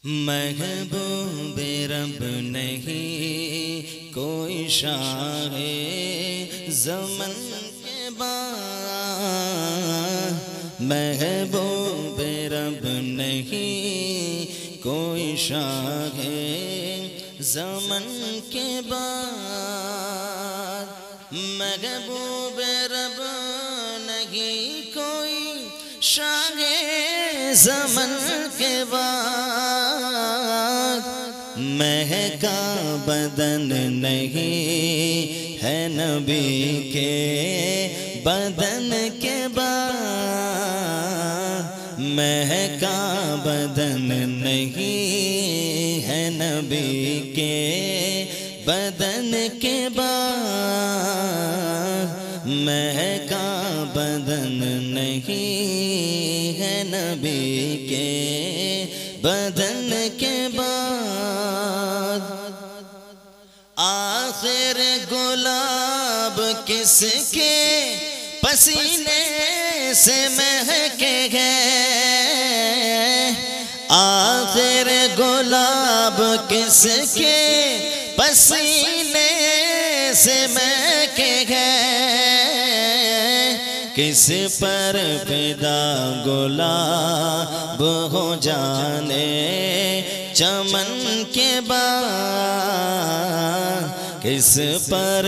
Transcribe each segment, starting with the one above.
محبوب رب نہیں کوئی شاہ زمن کے بعد، محبوب رب نہیں کوئی شاہ زمن کے بعد، محبوب رب نہیں کوئی شاہ زمن کے بعد، مہکا بدن نہیں ہے نبی کے بدن کے بعد، مہکا بدن نہیں ہے نبی کے بدن کے بعد، مہکا بدن نہیں ہے نبی کے بدن کے بعد، آخر گلاب کس کے پسینے سے مہکے گئے، آخر گلاب کس کے پسینے سے مہکے گئے، کس پر فدا گلاب ہو جانے چمن کے بعد، کس پر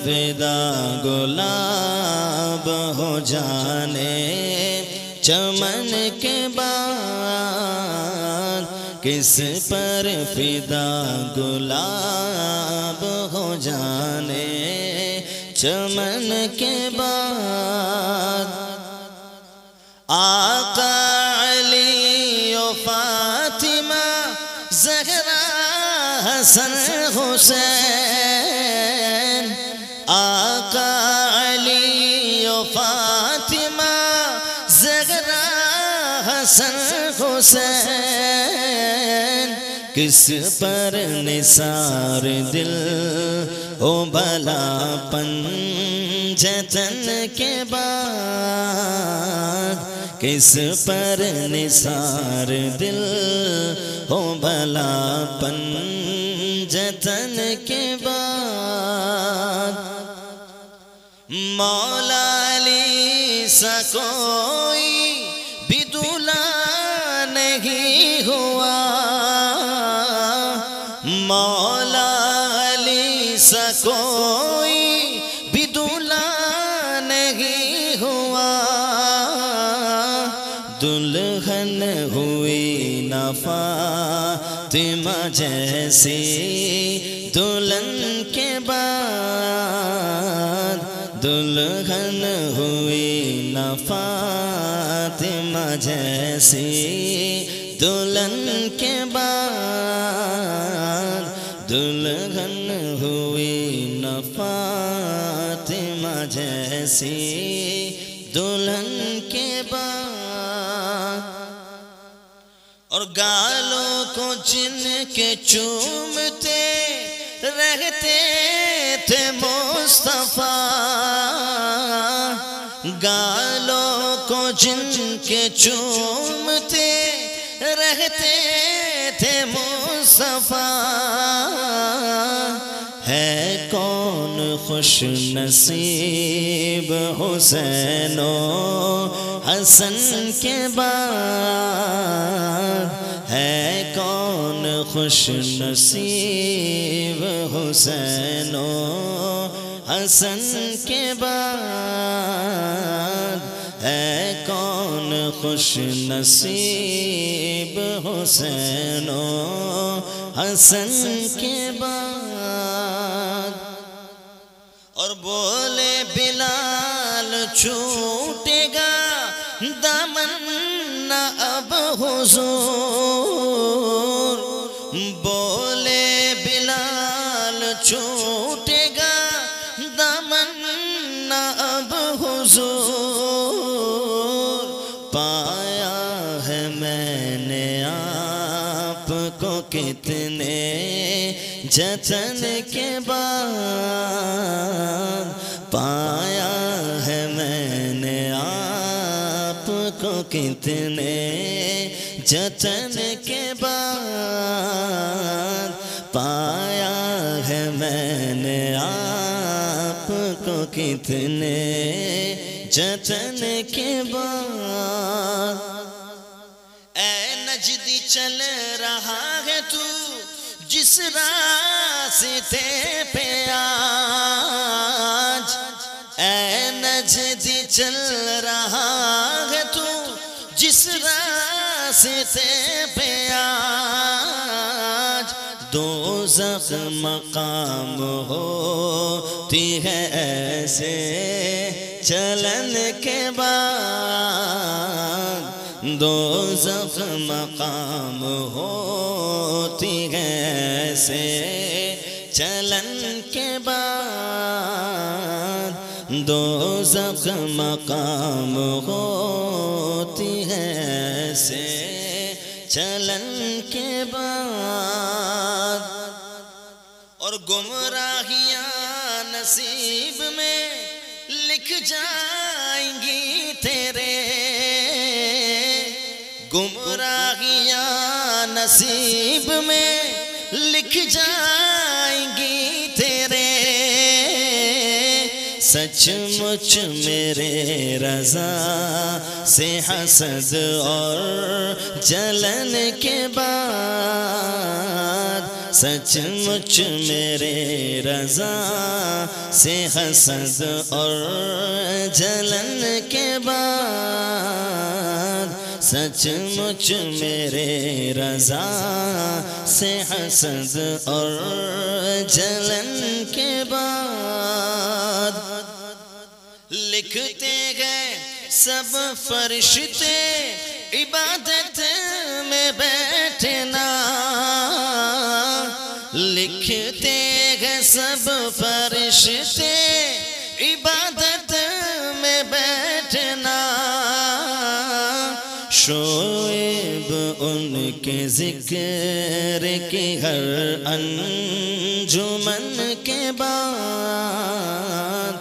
فدا گلاب ہو جانے چمن کے بعد، کس پر فدا گلاب ہو جانے چمن کے بعد، آقا علی و فاطمہ زہرا حسن حسین، آقا علی و فاطمہ زہرا حسن حسین، کس پر نثار دل او بلا پنجتن کے بعد، کس پر نثار دل او بلا پنجتن کے بعد، مولا علی سا کوئی بھی دولہا نہیں ہوا، مولا علی سا کوئی بھی دولہا نہیں ہوا، دلہن ہوئی نہ فاطمہ جیسی دلہن کے بعد، دلہن ہوئی نہ فاطمہ جیسی دلہن کے بعد، دلہن ہوئی نہ فاطمہ جیسی دلہن کے بعد، اور گالوں کو جن کے چومتے رہتے تھے مصطفیٰ، گالوں کو جن کے چومتے رہتے تھے مصطفیٰ، ہے کون خوش نصیب حسین و حسن کے بعد، ہے کون خوش نصیب حسین و حسن کے بعد، ہے کون خوش نصیب حسین و حسن کے بعد، اور بولے بلال چھوٹے گا دامن نہ اب حضور، بولے بلال چھوٹے گا دامن نہ اب حضور، پایا ہے میں نے آپ کو کتنے جتن کے بعد، پایا ہے میں نے آپ کو کتنے جتن کے بعد پایا ہے میں نے آپ کو کتنے جتن کے بعد۔ اے نجدی چل رہا ہے تو جس راستے پہ آج، اے نجدی چل رہا ہے تو جس راستے پہ آج، دوزخ مقام ہوتی ہے ایسے چلن کے بعد، دوزخ مقام ہوتی ہے ایسے چلن کے بعد، دوزخ مقام ہوتی ہے ایسے چلن کے بعد۔ اور گمراہیاں نصیب میں لکھ جائیں گی تیرے، گمراہیاں نصیب میں لکھ جائیں گی تیرے، سچ مچ میرے رضا سے حسد اور جلن کے بعد، سچ مچ میرے رضا سے حسد اور جلن کے بعد، سچ مچ میرے رضا سے حسد اور جلن کے بعد، لکھتے گئے سب فرشتے عبادت میں بیٹھنا، لکھتے گئے سب فرشتے عبادت میں بیٹھنا، شعیب ان کے ذکر کی ہر انجمن کے بعد،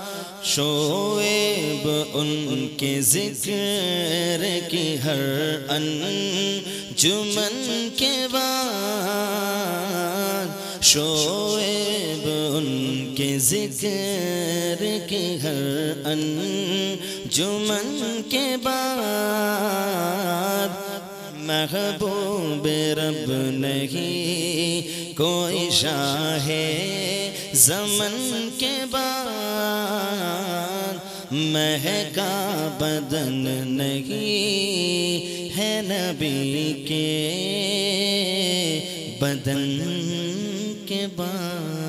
شعیب ان کے ذکر کی ہر انجمن کے بعد، شعیب ان کے ذکر کی ہر انجمن کے بعد، محبوب رب نہیں کوئی شاہ زمن کے بعد، مہکا بدن نہیں ہے نبی کے بدن کے بعد۔